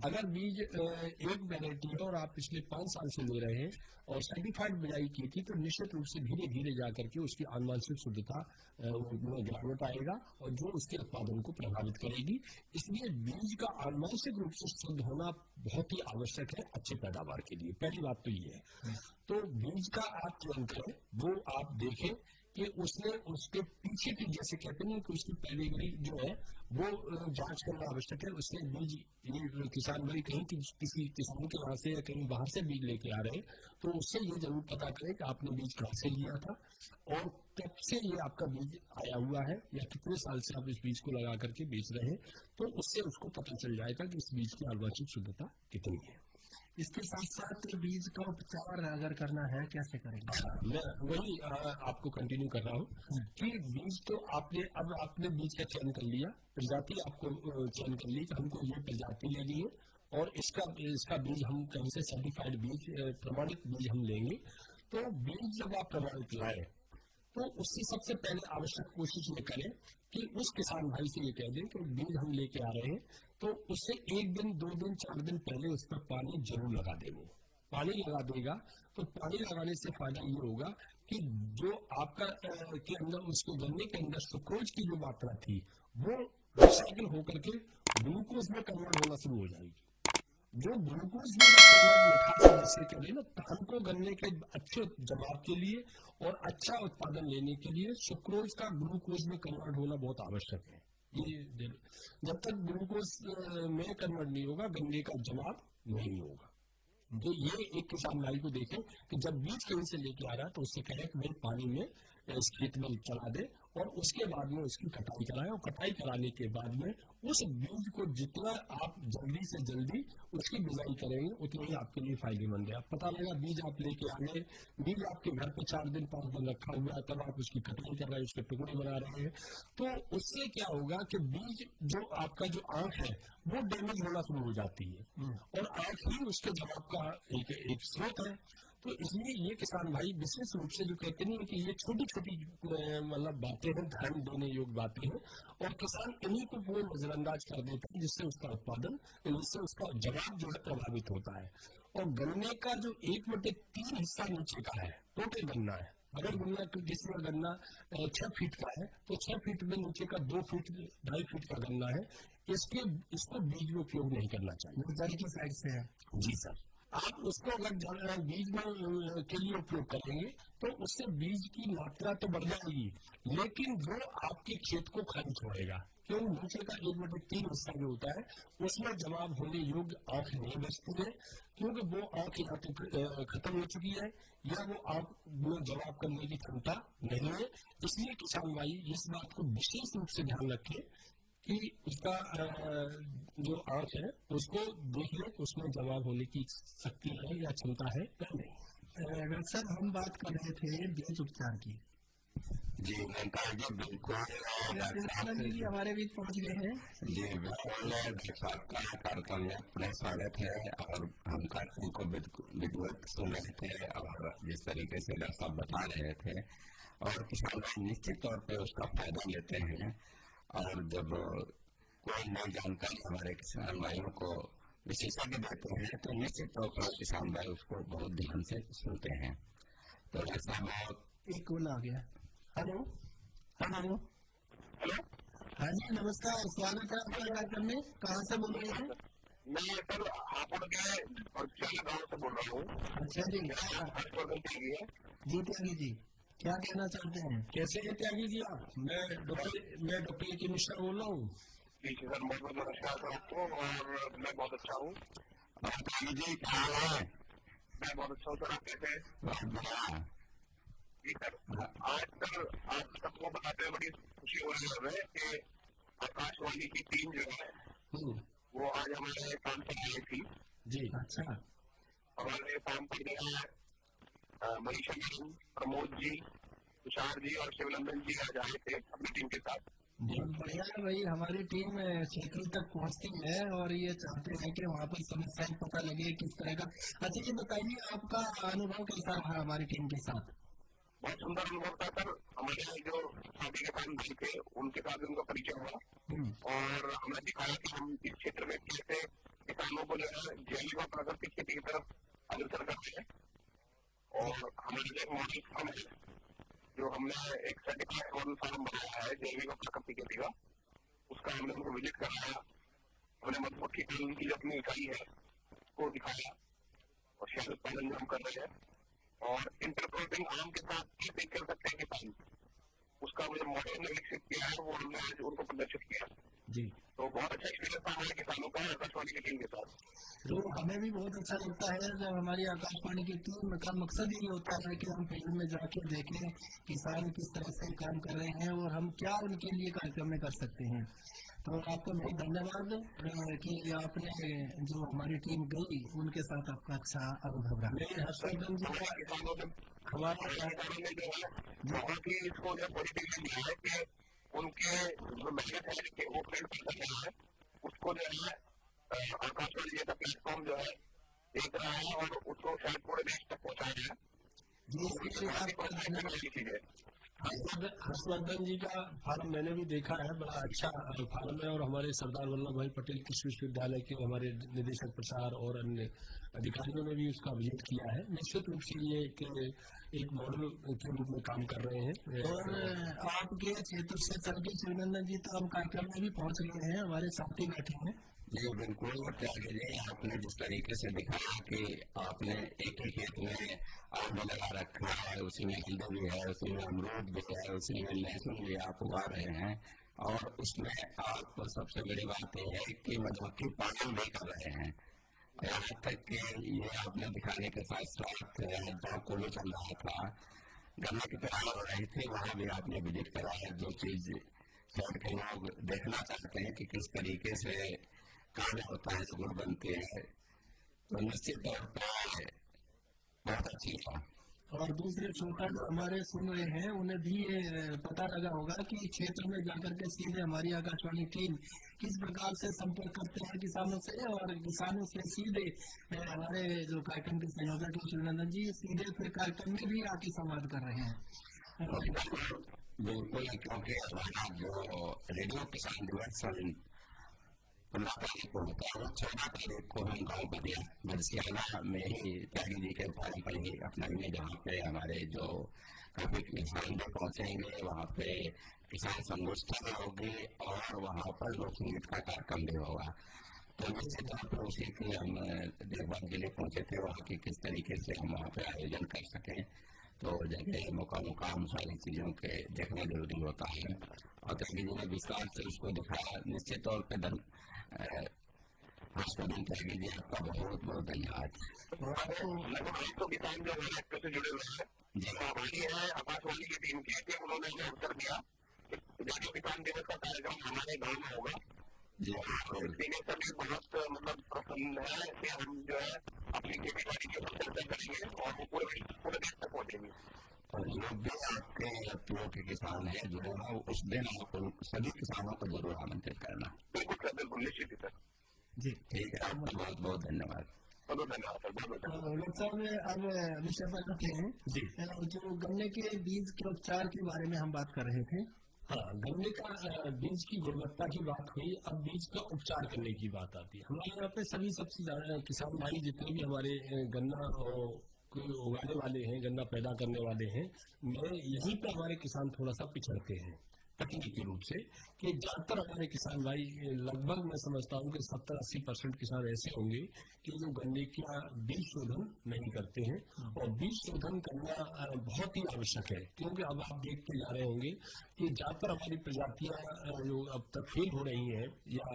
अगर बीज एक वैरायटी है और आप पिछले 5 साल से ले रहे हैं और सर्टिफाइड बिजाई की थी, तो निश्चित रूप से धीरे धीरे जाकर के उसकी आनुवंशिक शुद्धता में गिरावट आएगा और जो उसके उत्पादन को प्रभावित करेगी। इसलिए बीज का आनुवंशिक रूप से शुद्ध होना बहुत ही आवश्यक है अच्छी पैदावार के लिए। पहली बात तो ये है। तो बीज का आप चयन करें, वो आप देखें कि उसने उसके पीछे की, जैसे कहते हैं कि उसकी पेडिग्री जो है वो जांच करना आवश्यक है। उसने बीज, ये किसान भाई कहीं किसी किसान के यहाँ से या कहीं बाहर से बीज लेके आ रहे हैं, तो उससे ये जरूर पता करें कि आपने बीज कहाँ से लिया था और कब से ये आपका बीज आया हुआ है, या कितने साल से आप इस बीज को लगा करके बेच रहे हैं, तो उससे उसको पता चल जाएगा कि इस बीज की आनुवंशिक शुद्धता कितनी है। इसके साथ साथ बीज का उपचार अगर करना है कैसे करेंगे? मैं वही आपको कंटिन्यू कर रहा हूँ कि बीज तो आपने बीज का चयन कर लिया, प्रजाति आपको चयन कर ली कि हमको ये प्रजाति लेनी है, और इसका बीज हम कहीं से सर्टिफाइड बीज, प्रमाणित बीज हम लेंगे। तो बीज जब आप प्रमाणित लाए तो उससे सबसे पहले आवश्यक कोशिश ये करें कि उस किसान भाई से ये कह दें कि बीज हम लेके आ रहे हैं, तो उससे 1 दिन 2 दिन 4 दिन पहले उस पर पानी जरूर लगा देंगे। पानी लगा देगा तो पानी लगाने से फायदा ये होगा कि जो आपका के अंदर, उसके गन्ने के अंदर सुक्रोज की जो मात्रा थी वो रिसाइकिल होकर के ग्लूकोज में कन्वर्ट होना शुरू हो जाएगी। जो ग्लूकोज में मिठास जैसे करें ना, तो हमको गन्ने के अच्छे जवाब के लिए और अच्छा उत्पादन लेने के लिए सुक्रोज का ग्लूकोज में कन्वर्ट होना बहुत आवश्यक है। ये जब तक ग्लूकोज में कन्वर्ट नहीं होगा, गन्ने का जवाब नहीं होगा। तो ये एक किसान भाई को देखें कि जब बीज कहीं से लेके आ रहा है तो उससे कहे कि भाई पानी में इस खेत में चला दे और उसके बाद में उसकी कटाई कराएं, और कटाई कराने के बाद में उस बीज को जितना आप जल्दी से जल्दी उसकी बिजाई करेंगे उतना ही आपके लिए फायदेमंद है। आप पता लगा बीज आप लेके आ गए, बीज आपके घर पे 4 दिन 5 दिन रखा हुआ है, तब आप उसकी कटाई कर रहे हैं, उसके टुकड़े बना रहे हैं, तो उससे क्या होगा कि बीज जो आपका जो आंख है वो डैमेज होना शुरू हो जाती है, और आंख ही उसके जवाब का एक स्रोत है। तो इसलिए ये किसान भाई विशेष रूप से जो कहते नहीं कि ये छोटी छोटी मतलब बातें हैं, ध्यान देने योग्य बातें हैं, और किसान इन्हीं को वो नजरअंदाज कर देता है, जिससे उसका उत्पादन, जिससे उसका जवाब जो है प्रभावित होता है। और गन्ने का जो 1/3 हिस्सा नीचे का है, टोटल गन्ना है। अगर गन्ना किसी का गन्ना 6 फीट का है तो 6 फीट में नीचे का 2 फीट 2.5 फीट का गन्ना है, इसको बीज में उपयोग नहीं करना चाहिए। जड़ की साइड से है। जी सर, आप उसको अगर बीज में के लिए उपयोग करेंगे तो उससे बीज की मात्रा तो बढ़ जाएगी, लेकिन वो आपके खेत को खाली छोड़ेगा। क्यों? नीचे का 1/3 हिस्सा जो होता है उसमें जवाब होने योग्य आंख नहीं बचती है, क्योंकि वो आंख या तो खत्म हो चुकी है या वो आंख में जवाब करने की क्षमता नहीं है। इसलिए किसान भाई इस बात को विशेष रूप से ध्यान रखें कि उसका जो आंख है उसको देख ले कि उसमें जवाब होने की शक्ति है या क्षमता है या नहीं। सर, हम बात कर रहे थे बीज उपचार की। जी बिल्कुल जी हमारे बीच पहुंच गए हैं। जी बिल्कुल, कार्यक्रम में अपना स्वागत है, और हम कार्यक्रम को विधिवत सुन रहे थे, और जिस तरीके से डॉक्टर साहब बता रहे थे, और किसान निश्चित तौर पर उसका फायदा लेते हैं, और जब कोई नई जानकारी हमारे किसान भाइयों को विशेषज्ञ देते हैं तो निश्चित तौर पर किसान भाई उसको बहुत ध्यान से सुनते हैं। तो ऐसा बहुत एक कॉल आ गया। हेलो हेलो हेलो, हाँ जी नमस्कार, स्वागत है आपका कार्यक्रम में। कहाँ से बोल रहे हैं? मैं सर हापुड़ के औरचाला गाँव से बोल रहा हूँ। अच्छा जी, जी त्यागी जी क्या कहना चाहते हैं? कैसे हैं त्यागी जी आप? मैं डॉक्टर के मिश्रा बोल रहा हूँ। जी सर, बहुत बहुत नमस्कार सर आपको, और मैं बहुत अच्छा हूँ। जी क्या है? मैं बहुत अच्छा हूँ सर, आप कैसे हैं? जी सर, आज सर आप सबको बताते हुए बड़ी खुशी हो रही है कि आकाशवाणी की टीम जो है वो आज हमारे काम पर आई थी। जी अच्छा, हमारे काम पर जो है मनीषा मैडम, प्रमोद जी, तुषार जी और शिवनंदन जी आज आए थे अपनी टीम के साथ। बहुत बढ़िया है भाई, हमारी टीम क्षेत्र तक पहुंचती है और ये चाहते हैं कि वहाँ पर समस्याएं पता लगे किस तरह का। अच्छा ये बताइए आपका अनुभव कैसा रहा हमारी टीम के साथ? बहुत सुंदर अनुभव था सर। हमारे जो साथी किसान भाई थे उनके साथ उनका परिचय हुआ, और हमें दिखाया कि हम इस क्षेत्र में कैसे किसानों को जो है जैविक और प्राकृतिक खेती की तरफ अग्रसर करते हैं। और हमारे जो मॉडल फार्म है, जो हमने एक सर्टिफाइड मॉडल फार्म बनाया है जैविक और प्राकृतिक खेती का, उसका हमने उनको विजिट कराया। हमने मधुमक्खी पालन की जो अपनी इकाई है उसको दिखाया, और शहद उत्पादन जो हम कर रहे हैं, और इंटरक्रॉपिंग आम के साथ कैसे कर सकते हैं किसान, उसका जो मॉडल हमने विकसित किया है वो हमने आज उनको प्रदर्शित किया जी। तो बहुत अच्छा एक्सपीरियंस था हमारे किसानों का आकाशवाणी की टीम के साथ। तो हमें भी बहुत अच्छा लगता है जब हमारी आकाशवाणी की टीम का मकसद ही होता है कि हम फील्ड में जाके देखें किसान किस तरह से काम कर रहे हैं और हम क्या उनके लिए कार्यक्रम में कर सकते हैं। तो आपको बहुत धन्यवाद कि आपने जो हमारी टीम गई उनके साथ आपका अच्छा अनुभव रहा। किसानों ने हमारे सहकारों ने जो है बहुत ही इसको जो पॉजिटिवली लिया है कि उनके जो मेहनत है कि वो फील्ड पर कर रहे हैं उसको जो है आकाशवाणी जैसा प्लेटफॉर्म जो है देख रहा है और उसको शायद पूरे देश तक पहुंचा रहा है। हर्षवर्धन जी का फार्म मैंने भी देखा है, बड़ा अच्छा फार्म है और हमारे सरदार वल्लभ भाई पटेल कृषि विश्वविद्यालय के हमारे निदेशक प्रसार और अन्य अधिकारियों ने भी उसका विजिट किया है। निश्चित रूप से ये एक मॉडल के रूप में काम कर रहे हैं। और आपके क्षेत्र से चल के शिवानंदन जी तो हम कार्यक्रम में भी पहुंच गए हैं, हमारे साथ ही बैठे हैं। जी बिल्कुल, आपने जिस तरीके से दिखाया कि आपने एक ही खेत में आम लगा रखा है, उसी में हल्दी भी है, उसी में अमरूद भी है, उसी में लहसुन भी आप उगा रहे हैं और उसमें आप सबसे बड़ी बात यह है कि मधुमक्खी पालन भी कर रहे हैं। यहाँ तक कि ये आपने दिखाने के साथ साथ जहाँ कोलो चल रहा था, गन्ने की तैयारी हो रही थी, वहाँ भी आपने विजिट कराया। जो चीज शहर के लोग देखना चाहते हैं कि किस तरीके से कार्य होता है, गुड़ बनते हैं, तो निश्चित तौर पर बहुत अच्छी था। और दूसरे श्रोता जो हमारे सुन रहे हैं उन्हें भी ये पता लगा होगा कि क्षेत्र में जाकर के सीधे हमारी आकाशवाणी टीम किस प्रकार से संपर्क करते हैं किसानों से, और किसानों से सीधे हमारे जो कार्यक्रम के संयोजक है शिवानंदन जी सीधे फिर कार्यक्रम में भी आके संवाद कर रहे हैं। बिल्कुल, क्योंकि हमारा जो रेडियो किसान दिवस 15 तारीख को होता है, 14 तारीख को हम गाँव बरसियाना में ही त्यागी जी के फार्म पर ही अपनाएंगे, जहाँ पे हमारे जो काफी किसान भी पहुंचेंगे, वहाँ पे किसान संगोष्ठी भी होगी और वहाँ पर लोक संगीत का कार्यक्रम भी होगा। तो निश्चित तौर पर उसी की हम देखभाल के लिए पहुंचे थे, वहाँ की किस तरीके से हम वहाँ पे आयोजन कर सकें। तो जगह मुकाम सारी चीजों के देखना जरूरी होता है और त्यागी जी ने विस्तार से उसको दिखाया। निश्चित तौर पर हर्षवर्धन त्यागी जी आपका बहुत बहुत धन्यवाद। तो किसान जो हमारे से जुड़े हुए हैं जी हमारी है आकाशवाणी की टीम की, उन्होंने जो अवसर दिया जो किसान दिवस का कार्यक्रम हमारे गाँव में होगा जी, सभी बहुत मतलब प्रसन्न है कि हम जो है अपनी खेती बाड़ी की चर्चा करेंगे और वो पूरे देश तक पहुंचेंगे। और जो भी आपके प्रिय के किसान है जो है उस दिन आपको सभी किसानों को जरूर आमंत्रित करना। बिल्कुल सर, बिल्कुल निश्चित सर जी, ठीक है, आपका बहुत बहुत धन्यवाद। लोग साहब अब विषय पर रखे हैं जी, जो गन्ने के बीज के उपचार के बारे में हम बात कर रहे थे। हाँ, गन्ने का बीज की गुणवत्ता की बात हुई, अब बीज का उपचार करने की बात आती है। हमारे यहाँ पे सबसे ज्यादा किसान भाई जितने भी हमारे गन्ना उगाने वाले हैं, गन्ना पैदा करने वाले हैं, यहीं पे हमारे किसान थोड़ा सा पिछड़ते हैं तकनीकी रूप से, कि ज्यादातर हमारे किसान भाई लगभग मैं समझता हूँ कि 70-80% किसान ऐसे होंगे कि जो गन्ने का बीज शोधन नहीं करते हैं। और बीज शोधन करना बहुत ही आवश्यक है, क्योंकि अब आप देखते जा रहे होंगे कि ज्यादातर हमारी प्रजातियां जो अब तक फेल हो रही हैं या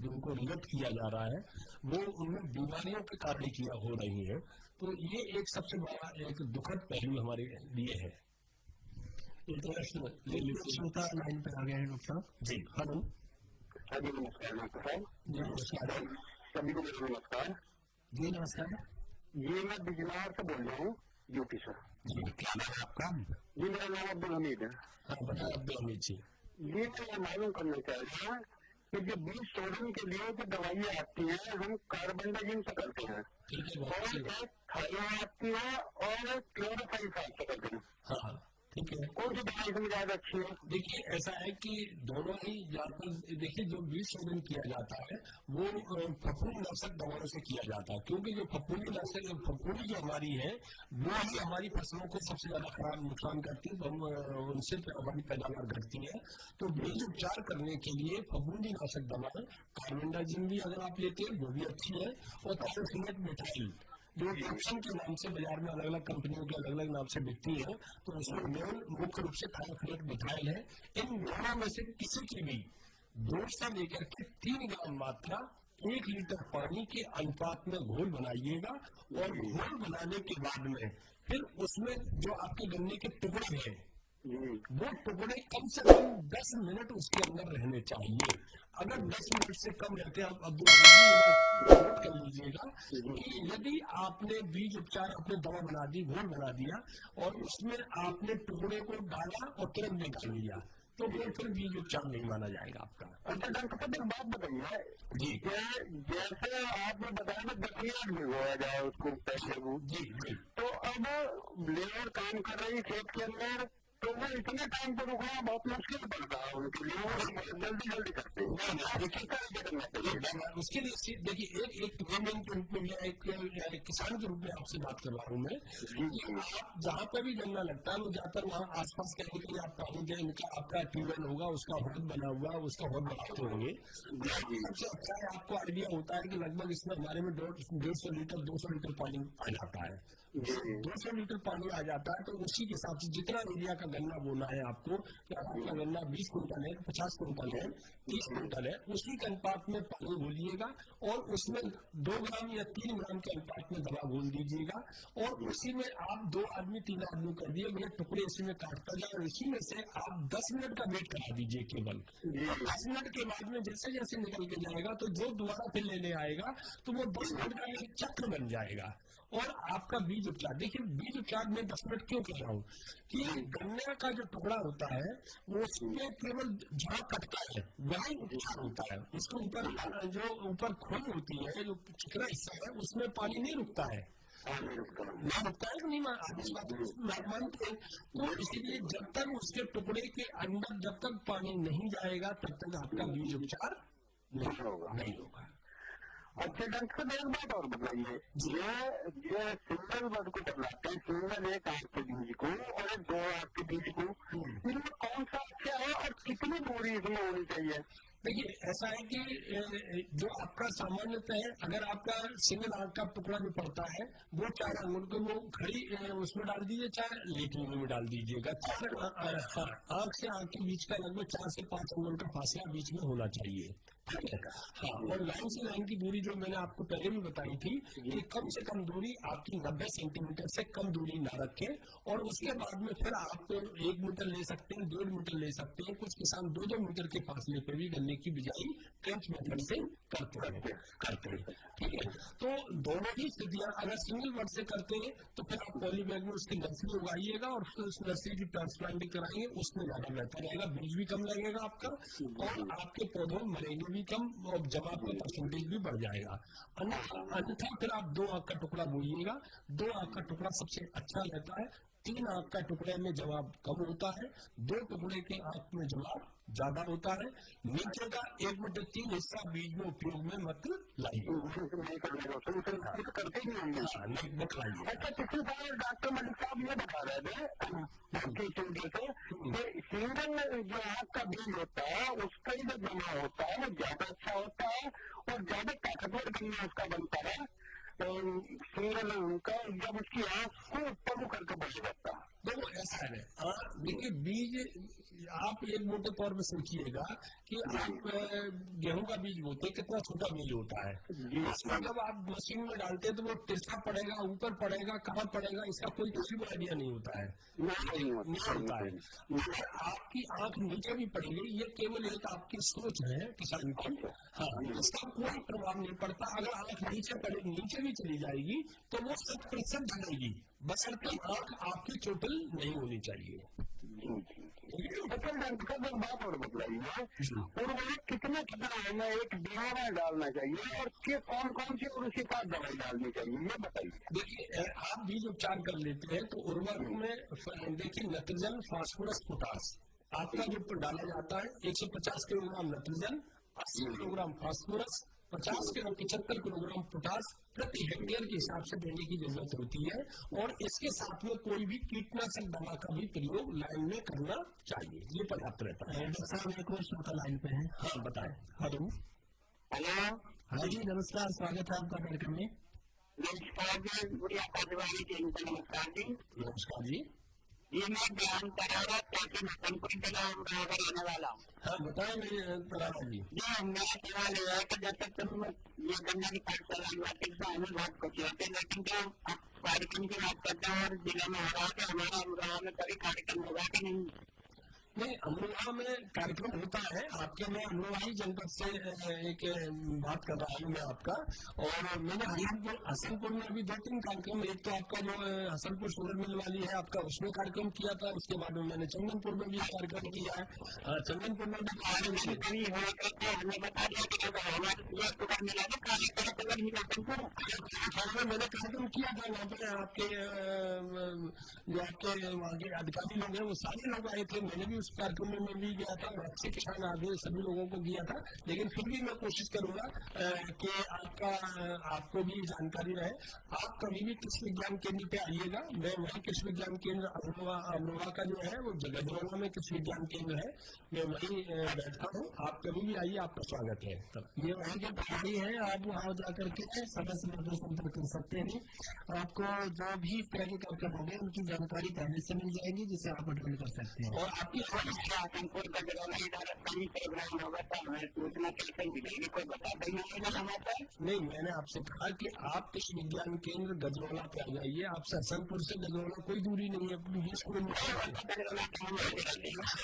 जिनको रिजेक्ट किया जा रहा है, वो उनमें बीमारियों के कारण हो रही है। तो ये एक सबसे बड़ा एक दुखद पहलू हमारे लिए है। श्रोता लाइन पे आ गए हैं डॉक्टर साहब जी। हेलो जी, नमस्कार जी, नमस्कार सभी को नमस्कार जी। नमस्कार, ये मैं बिजनौर से बोल रहा हूँ यूपी से जी। क्या नाम है आपका? जी मेरा नाम अब्दुल हमीद है। हाँ, बताइए अब्दुल हमीद जी। ये मैं मालूम करना चाह रहा हूँ कि जो बीज शोधन के लिए जो दवाइयाँ आती हैं हम कार्बेंडाजिम से करते हैं और एक थाइरोइड आती है और क्लोरोफाइरिफॉस से करते हैं। हाँ, ठीक है। कौन सी दवाई से ज्यादा अच्छी है? देखिए, ऐसा है कि दोनों ही ज्यादातर देखिए जो बीज शोधन किया जाता है वो फफूंदी नाशक दवाओं से किया जाता है, क्योंकि जो फफूंदी जो हमारी है वो ही हमारी फसलों को सबसे ज्यादा खराब नुकसान करती है, उनसे हमारी पैदावार घटती है। तो बीज उपचार करने के लिए फफूंदी नाशक दवाएं कार्बेंडाजिम भी अगर आप लेते हैं वो भी अच्छी है, और थायोफिनेट मिथाइल जो टॉक्सिन के नाम से बाजार में अलग अलग कंपनियों के अलग अलग नाम से बिकती है, तो उसमें मेन मुख्य रूप से थायोफिनेट मिथाइल है। इन दोनों में से किसी की भी 2 से लेकर के 3 ग्राम मात्रा 1 लीटर पानी के अनुपात में घोल बनाइएगा, और घोल बनाने के बाद में फिर उसमें जो आपके गन्ने के टुकड़े हैं वो टुकड़े कम से कम 10 मिनट उसके अंदर रहने चाहिए। अगर 10 मिनट से कम रहते हैं, अब नोट कर लीजिएगा कि यदि आपने बीज उपचार अपने दवा बना दी, घोल बना दिया और उसमें आपने टुकड़े को डाला और तुरंत निकाल लिया, तो वो फिर बीज उपचार नहीं माना जाएगा आपका। अच्छा डॉक्टर साहब एक बात बताइए जी जैसे आपने बताया ना 10 मिनट भिगोया जाए उसको पहले को, जी तो अब लेबर काम कर रही खेत के अंदर, तो वो इतने टाइम पर रुकना बहुत मुश्किल पड़ता है उनके लिए, वो जल्दी करते हैं। उसके लिए देखिए एक लेमैन के रूप में मैं एक किसान के रूप में आपसे बात कर रहा हूँ मैं, कि आप जहाँ पे भी गन्ना लगता है वो ज्यादातर वहाँ आसपास कहीं कहीं आप पानी दें, आपका ट्यूबवेल होगा, उसका हौद बना हुआ, उसका हौद बनाते होंगे। सबसे अच्छा है, आपको आइडिया होता है कि लगभग इसमें हमारे में 150 लीटर 200 लीटर पानी आ जाता है। 200 लीटर पानी आ जाता है, तो उसी के हिसाब से जितना एरिया का गन्ना बोना है आपको, कि आपका गन्ना 20 कुंटल है, 50 कुंटल है, 30 कुंटल है, उसी के अनुपात में पानी घोलिएगा और उसमें 2 ग्राम या 3 ग्राम के अनुपात में दवा घोल दीजिएगा और उसी में आप 2 आदमी 3 आदमी कर दिए, ये टुकड़े इसी में काटता जाए और इसी में से आप 10 मिनट का वेट करा दीजिए केवल। 10 मिनट के बाद में जैसे जैसे निकल के जाएगा तो जो दोबारा फिर लेने आएगा तो वो 10 मिनट का एक चक्र बन जाएगा और आपका बीज उपचार। देखिए बीज उपचार में 10 मिनट क्यों कह रहा हूँ कि गन्ने का जो टुकड़ा होता है वो उसमें केवल जहाँ कटता है वही उपचार होता है, उसके ऊपर जो ऊपर खोल होती है, जो चिकना हिस्सा है, उसमें पानी नहीं रुकता है, नहीं रुकता है कि नहीं आप इस बात को मानते हैं। तो इसीलिए जब तक उसके टुकड़े के अंदर जब तक पानी नहीं जाएगा तब तक आपका बीज उपचार नहीं होगा। अच्छा डॉक्टर साहब एक बात और बताइए, ये सिंगल वर्ड को चलाते हैं, सिंगल एक आंख के बीज को और 2 आंख के बीज को, इनमें कौन सा अच्छा है और कितनी दूरी इसमें होनी चाहिए? देखिए ऐसा है कि जो आपका सामान्यतः है, अगर आपका सिंगल आंख का टुकड़ा जो पड़ता है वो 4 अंगुल को वो खड़ी उसमें डाल दीजिए, 4 लेकिन में डाल दीजिएगा। 4 आंख से आंख के बीच का लगभग 4 से 5 अंगुल का फासला बीच में होना चाहिए। हाँ, और लाइन से लाइन की दूरी जो मैंने आपको पहले भी बताई थी कि कम से कम दूरी आपकी 90 सेंटीमीटर से कम दूरी ना रखें और उसके बाद में फिर आप 1 मीटर ले सकते हैं, 1.5 मीटर ले सकते हैं। कुछ किसान 2-2 मीटर के फासले पे भी गन्ने की बिजाई ट्रेंच मेथड से करते हैं। ठीक है, तो दोनों ही स्थितियां अगर सिंगल वर्ड से करते हैं तो फिर आप पॉली बैग में उसकी नर्सरी उगाइएगा और फिर उस नर्सरी की ट्रांसप्लांटिंग कराएंगे, उसमें ज्यादा बेहतर रहेगा, बीज भी कम लगेगा आपका और आपके पौधों मरेंगे भी कम और जवाब का परसेंटेज भी बढ़ जाएगा। अन्यथा फिर आप 2 आंख का टुकड़ा बोइएगा, 2 आंख का टुकड़ा सबसे अच्छा रहता है। 3 आंख का टुकड़े में जवाब कम होता है, 2 टुकड़े के आंख में जवाब ज्यादा होता है। नीचे का 1/3 हिस्सा बीज में उपयोग में मत लाइए। अच्छा पिछले साल डॉक्टर मलिक साहब ये बता रहे थे सिंगल जो आंख का बीज होता है उसका ही जो जमा होता है वो ज्यादा अच्छा होता है और ज्यादा ताकतवर गन्ना उसका बनता है सिंगल उनका, जब उसकी आंख को ऊपर करके बढ़ जाता है। देखो ऐसा है, देखिए बीज आप एक मोटे तौर पे सोचिएगा कि आप गेहूं का बीज बोते हैं, कितना छोटा बीज होता है, इसमें जब आप मशीन में डालते हैं तो वो तिरछा पड़ेगा, ऊपर पड़ेगा, कहाँ पड़ेगा, इसका कोई किसी को आइडिया नहीं होता है, नहीं होता है। अगर आपकी आंख नीचे भी पड़ेगी, ये केवल एक आपकी सोच है किसान की, हाँ, इसका कोई प्रभाव नहीं पड़ता। अगर आंख नीचे भी चली जाएगी तो वो 100% ढलेगी, बशर्ते आंख आपकी चोटिल नहीं होनी चाहिए। बात और बताइए उर्वरक कितना हमें एक बीघा में डालना चाहिए और कौन कौन सी और उसके साथ दवाई डालनी चाहिए ये बताइए। देखिए आप बीज उपचार कर लेते हैं तो उर्वरक में देखिए नाइट्रोजन, फास्फोरस, पोटास आपका जो डाला जाता है 150 kilogram nitrogen, 80 kilogram phosphorus, 75 kilogram potash प्रति हेक्टेयर के हिसाब से देने की जरूरत होती है और इसके साथ में कोई भी कीटनाशक दवा का भी प्रयोग लाइन में करना चाहिए, ये पर्याप्त रहता है। एक और श्रोता लाइन पे है। हाँ बताएं। हेलो हाँ जी नमस्कार, स्वागत है आपका कार्यक्रम में। नमस्कार जी, नमस्कार जी। नमस्कार जी, ये मैं बयान कर रहा ताकि नसनपुर जिला बराबर रहने वाला हूँ। हाँ बताएं मेरा जी। मेरा सवाल ये है कि जब तक तुम ये गन्ना की पाठशाला हमें बहुत कुछ होते हैं, लेकिन जो कार्यक्रम की बात करते हैं और जिले में हो रहा है हमारा अमरावती में कभी कार्यक्रम होगा कि नहीं? नहीं, अमरोहा में कार्यक्रम होता है आपके। मैं अमरोहा ही जनपद से एक बात कर रहा हूँ मैं आपका। और मैंने हसनपुर में अभी 2-3 कार्यक्रम, एक तो आपका जो हसनपुर शुगर मिल वाली है आपका, उसमें कार्यक्रम किया था। उसके बाद में मैंने चंदनपुर में भी कार्यक्रम किया है। चंदनपुर में भी मैंने कार्यक्रम किया था वहाँ पे। आपके जो आपके वहाँ के अधिकारी लोग हैं वो सारे लोग आए थे। मैंने भी उस कार्यक्रम में मैं भी गया था, अच्छे किसान आदमी सभी लोगों को किया था। लेकिन फिर भी मैं कोशिश करूंगा कि आपको भी जानकारी रहे। आप कभी भी कृषि विज्ञान केंद्र पे आइएगा। मैं वही कृषि विज्ञान केंद्र अमरोहा का जो है वो गजरौला में कृषि विज्ञान केंद्र है, मैं वहीं बैठा हूँ। आप कभी भी आइए, आपका स्वागत है। ये वहीं के प्रभारी है, आप वहाँ जाकर के समय समय पर संपर्क कर सकते हैं। आपको जो भी इस तरह के कार्यक्रम होंगे उनकी जानकारी पहले से मिल जाएगी, जिसे आप अटेंड कर सकते हैं। और आपकी नहीं, मैंने आपसे कहा कि आप कृषि विज्ञान केंद्र गजरौला पे आ जाइए। आपसे हसनपुर से गजरौला कोई दूरी नहीं है, 20 किलोमीटर।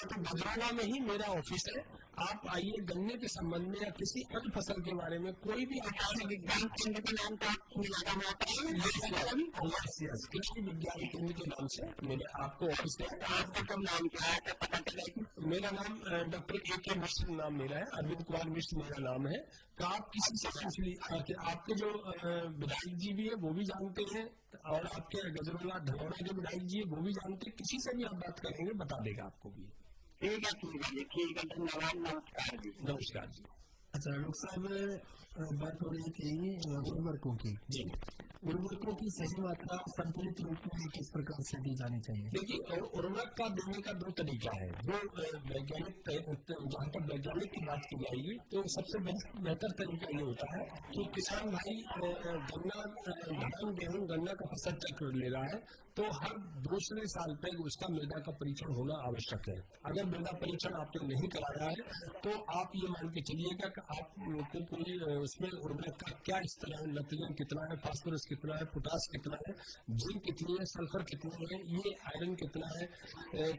तो गजरौला में ही मेरा ऑफिस है। आप आइए, गन्ने के संबंध में या किसी अन्य फसल के बारे में कोई भी विज्ञान केंद्र के नाम का कृषि विज्ञान केंद्र के नाम से मेरे आपको ऑफिस है। आपका नाम क्या है? मेरा नाम डॉक्टर A.K. मिश्र नाम मेरा है, अरविंद कुमार मिश्र मेरा नाम है। तो आप किसी से पूछ लीजिए। आपके जो विधायक जी भी है वो भी जानते हैं, और आपके गजरौला धनौरा के विधायक जी है वो भी जानते हैं। किसी से भी आप बात करेंगे बता देगा आपको भी। ठीक है, धन्यवाद, नमस्कार जी। नमस्कार जी। अच्छा डॉक्टर साहब, बात हो रही थी उर्वरकों की। जी, उर्वरकों की सही मात्रा संतुलित रूप में किस प्रकार से दी जानी चाहिए? देखिए, उर्वरक का देने का 2 तरीका है। जो वैज्ञानिक, जहाँ तक वैज्ञानिक की बात की जाएगी तो सबसे बेहतर तरीका ये होता है कि किसान भाई गन्ना, धान, गेहूँ, गन्ना का फसल चक्र ले रहा है तो हर दूसरे साल पे उसका मृदा का परीक्षण होना आवश्यक है। अगर मृदा परीक्षण आपने नहीं कराया है तो आप ये मान के चलिएगा कि आपको कोई उसमें उर्वरक का क्या स्तर है, नाइट्रोजन कितना है, फास्फोरस कितना है, पोटास कितना है, जिंक कितनी है, सल्फर कितना है, ये आयरन कितना है,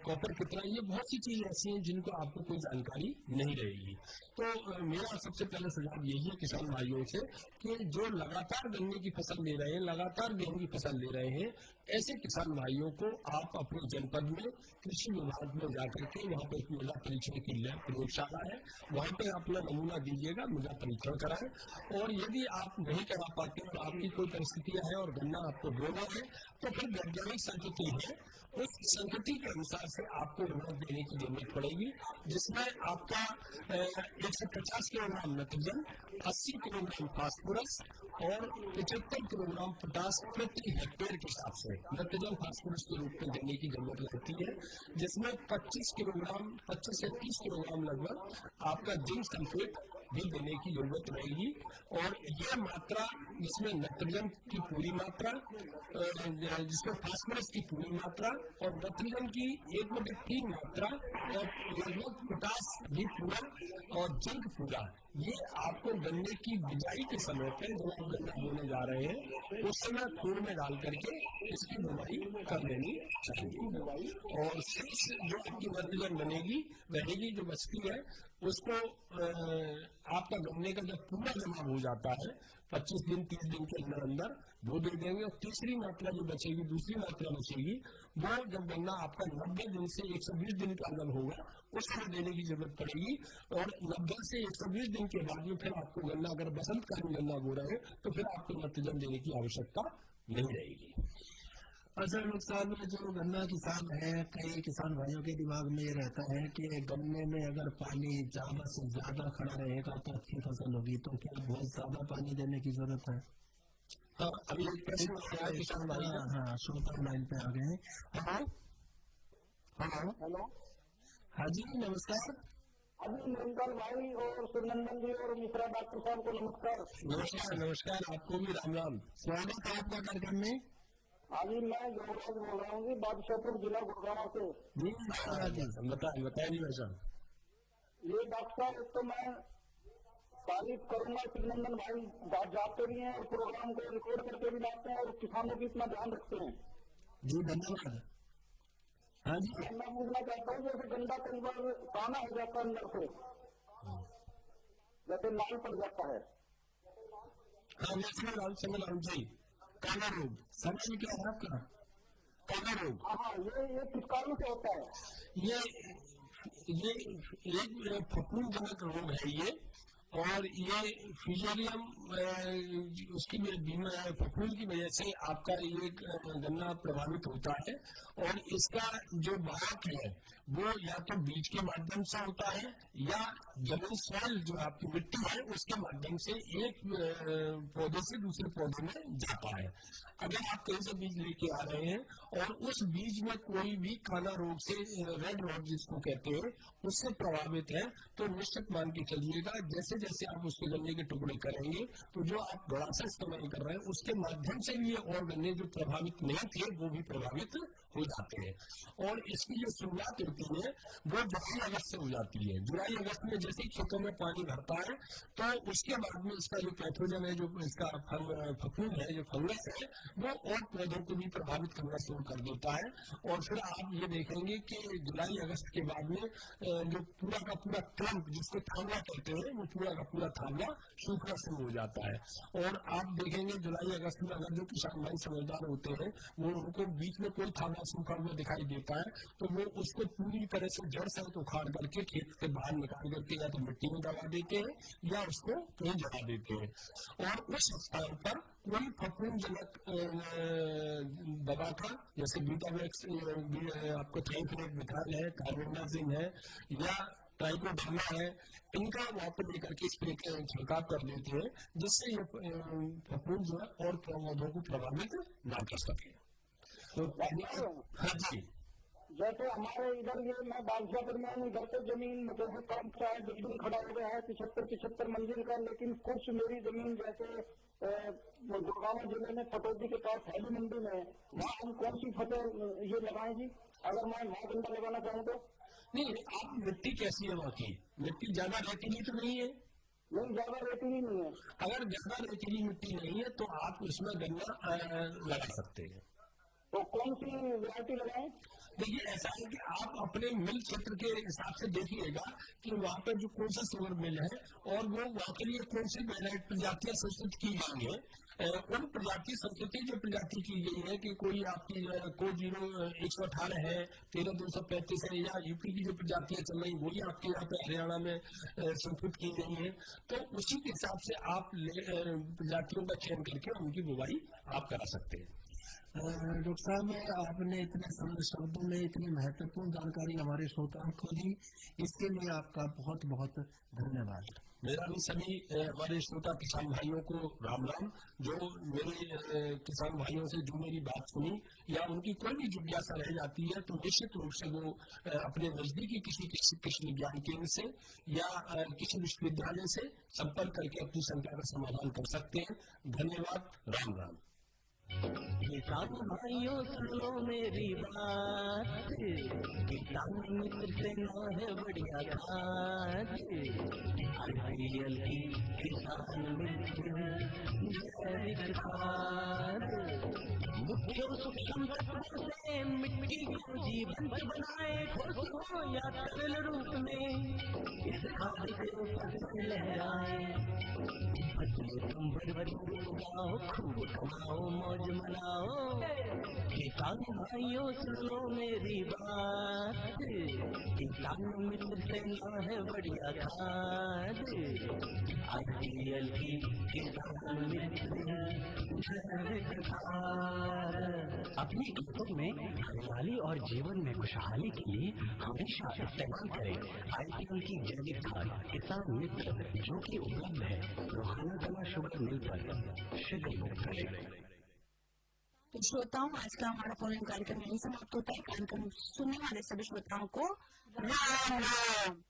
कॉपर कितना है, ये बहुत सी चीजें ऐसी हैं जिनको आपको कोई जानकारी नहीं रहेगी। तो मेरा सबसे पहले सुझाव यही है किसान भाइयों से कि जो लगातार गन्ने की फसल ले रहे हैं, लगातार गेहूं की फसल ले रहे हैं, ऐसे किसान भाइयों को आप अपने जनपद में कृषि विभाग में जाकर के वहाँ पर मृदा परीक्षण की प्रयोगशाला है, वहाँ पे अपना नमूना दीजिएगा, मृदा परीक्षण कराएं। और यदि आप नहीं करा पाते और आपकी कोई परिस्थितियां है और गन्ना आपको बोना है तो फिर वैज्ञानिक संस्कृति है, उस संस्कृति के अनुसार से आपको उर्वरक देने की जरूरत पड़ेगी, जिसमें आपका 150 किलोग्राम नाइट्रोजन, 80 किलोग्राम फास्फोरस और 75 किलोग्राम पोटास प्रति हेक्टेयर के हिसाब से नाइट्रोजन फास्फोरस के रूप में देने की जरूरत रहती है, जिसमें 25 से 30 किलोग्राम लगभग आपका जिंक सल्फेट भी देने की जरूरत रहेगी। और यह मात्रा जिसमें नाइट्रोजन की पूरी मात्रा, जिसमें फास्फोरस की पूरी मात्रा और नाइट्रोजन की 1/3 मात्रा और लगभग पोटास भी पूरा और जिंक पूरा, ये आपको गन्ने की बिजाई के समय पे जब आप गन्ना बोने जा रहे हैं उस समय खून में डाल करके इसकी दवाई कर लेनी चाहिए। और शेष जो आपकी नाइट्रोजन बनेगी रहेगी, जो बचती है उसको आपका गन्ने का जब पूरा जमा हो जाता है 25 दिन 30 दिन के अंदर अंदर वो दे देंगे। और तीसरी मात्रा जो बचेगी, दूसरी मात्रा बचेगी, वो जब गन्ना आपका 90 दिन से 120 दिन के अंदर होगा उस समय देने की जरूरत पड़ेगी। और 90 से 120 दिन के बाद में फिर आपको गन्ना, अगर बसंत का गन्ना बो रहे हैं तो फिर आपको नाइट्रोजन देने की आवश्यकता नहीं रहेगी। अच्छा डॉक्टर साहब, जो गन्ना किसान है, कई किसान भाइयों के दिमाग में ये रहता है कि गन्ने में अगर पानी ज्यादा से ज्यादा खड़ा रहेगा तो अच्छी फसल होगी, तो क्या बहुत ज्यादा पानी देने की जरूरत है? हाँ, अभी एक प्रश्न आया किसान भाई। हाँ, श्रोता लाइन पे आ गए हैं। हेलो, हाँ जी, नमस्कार। अभी मंगल भाई और सुनंदन जी और मिश्रा डॉक्टर साहब को नमस्कार। नमस्कार। नमस्कार, आपको भी राम राम। स्वागत है आपका कार्यक्रम में। अभी मैं योगराज बोल रहा हूँ जी, बादशाहपुर जिला गुड़गांव से। बताइए जी भाई साहब। ये डॉक्टर साहब, एक तो मैं तारीफ करूंगा, सुनंदन भाई जाते भी हैं और प्रोग्राम को रिकॉर्ड करके भी लाते हैं और किसानों की इतना ध्यान रखते हैं। जी धन्यवाद। हाँ जी, मैं पूछना चाहता हूँ जैसे गन्ना कई बार काना हो जाता है अंदर से, जैसे लाल पड़ जाता है। हाँ मैं समझ रहा हूँ जी। काला रोग समझ में क्या है आपका? काला रोग हाँ, ये किस कारण से होता है? ये एक फफूंदजनक रोग है ये, और ये फिजियलियम उसकी फफूंद की वजह से आपका ये गन्ना प्रभावित होता है। और इसका जो वाहक है वो या तो बीज के माध्यम से होता है या जमीन सॉइल जो आपकी मिट्टी है उसके माध्यम से एक पौधे से दूसरे पौधे में जाता है। अगर आप कहीं से बीज लेके आ रहे हैं और उस बीज में कोई भी काला रोग से, रेड रोग जिसको कहते हैं, उससे प्रभावित है तो निश्चित मान के चलिएगा जैसे जैसे आप उसके गन्ने के टुकड़े करेंगे तो जो आप गड़ासा इस्तेमाल कर रहे हैं उसके माध्यम से भी और गन्ने जो प्रभावित नहीं थे वो भी प्रभावित हो जाते हैं। और इसकी जो शुरुआत होती है वो जुलाई अगस्त से हो जाती है। जुलाई अगस्त में जैसे ही खेतों में पानी भरता है तो उसके बाद में इसका जो पैथोजन है, जो इसका फफूंद है, जो फंगस है, वो और पौधों को भी प्रभावित करना शुरू कर देता है। और फिर आप ये देखेंगे कि जुलाई अगस्त के बाद में जो पूरा का पूरा क्लम्प जिसको थावला कहते हैं वो पूरा का पूरा थावला सूखना शुरू हो जाता है। और आप देखेंगे जुलाई अगस्त में अगर जो किसान भाई समझदार होते हैं वो उनको बीच में कोई थावला सूखा हुआ दिखाई देता है तो वो उसको पूरी तरह से जड़ सहित उखाड़ करके खेत से बाहर निकाल करके या तो मिट्टी में दबा देते हैं या उसको कहीं जला देते हैं। और उस स्थान पर कोई फफूंदजनक दवा का जैसे बीटावैक्स, आपको थाइफिनेट मिथाइल है, कार्बेंडाजिम है या ट्राइकोडर्मा है, इनका वहां पर लेकर के स्प्रे छिड़काव कर देते हैं जिससे ये फफूंद जो है और पौधों को प्रभावित ना कर सके। तो हाँ जी, जैसे हमारे इधर ये मैं बादशाहपुर में इधर तो जमीन जैसे कम चाहे बिल्डिंग खड़ा हो गया है 75 मंजिल का, लेकिन कुछ मेरी जमीन जैसे गुड़गांव जिले में फटोदी के पास हैली मंडी में, वहाँ हम कौन सी फसल ये लगाएं जी अगर मैं वहाँ गन्ना लगाना चाहूँ तो? नहीं, आप मिट्टी कैसी है वहाँ की? मिट्टी ज्यादा रेतीली तो नहीं है? नहीं, ज्यादा रेतीली नहीं है। अगर ज्यादा रेतीली मिट्टी नहीं है तो आप उसमें गन्ना लगा सकते हैं। तो कौन सी वैरायटी लगाएं? देखिए ऐसा है कि आप अपने मिल क्षेत्र के हिसाब से देखिएगा कि वहाँ पर जो कौन सा शुगर मिल है और वो वहाँ के लिए कौन सी प्रजातियां संस्कृत की गई है। उन प्रजाति संस्कृति जो प्रजाति की गई है कि कोई आपकी को 118 है, 13235 है, या यूपी की जो प्रजातियां चल रही वही आपके यहाँ पे हरियाणा में संस्कृत की गई है, तो उसी के हिसाब से आप प्रजातियों का चयन करके उनकी बुवाई आप करा सकते हैं। डॉक्टर साहब, आपने इतने सरल शब्दों में इतनी महत्वपूर्ण जानकारी हमारे श्रोताओं को दी, इसके लिए आपका बहुत बहुत धन्यवाद। मेरा भी सभी हमारे श्रोता किसान भाइयों को राम राम। जो मेरे किसान भाइयों से जो मेरी बात सुनी या उनकी कोई भी जिज्ञासा रह जाती है तो निश्चित रूप से वो अपने नजदीकी किसी कृषि विज्ञान केंद्र से या किसी विश्वविद्यालय से संपर्क करके अपनी शंका का समाधान कर सकते हैं। धन्यवाद, राम राम। किसान भाइयों सुन लो मेरी बात, किसान मित्र से ना है बढ़िया खाद, IPL की किसान मित्र जैविक खाद, मुख्य सूक्ष्म तत्वों से मिट्टी को जीवंत बनाए, ठोस हो या तरल रूप में इस खाद से फसल लहराए, फसलें तुम भरपूर उगाओ, खूब कमाओ, मौज मनाओ। किसान भाइयों सुन लो मेरी बात, किसान मित्र से ना है बढ़िया खाद, IPL की किसान मित्र जैविक खाद। अपनी खेतों में हरियाली और जीवन में खुशहाली के लिए हमेशा इस्तेमाल करें IPL की जैविक खाद किसान मित्र, जो कि उपलब्ध है रोहाना कला शुगर मिल पर। शीघ्र बुक करें। तो श्रोताओं, आज का हमारा फोन कार्यक्रम यही समाप्त होता है। कार्यक्रम सुनने वाले सभी श्रोताओं को राम राम।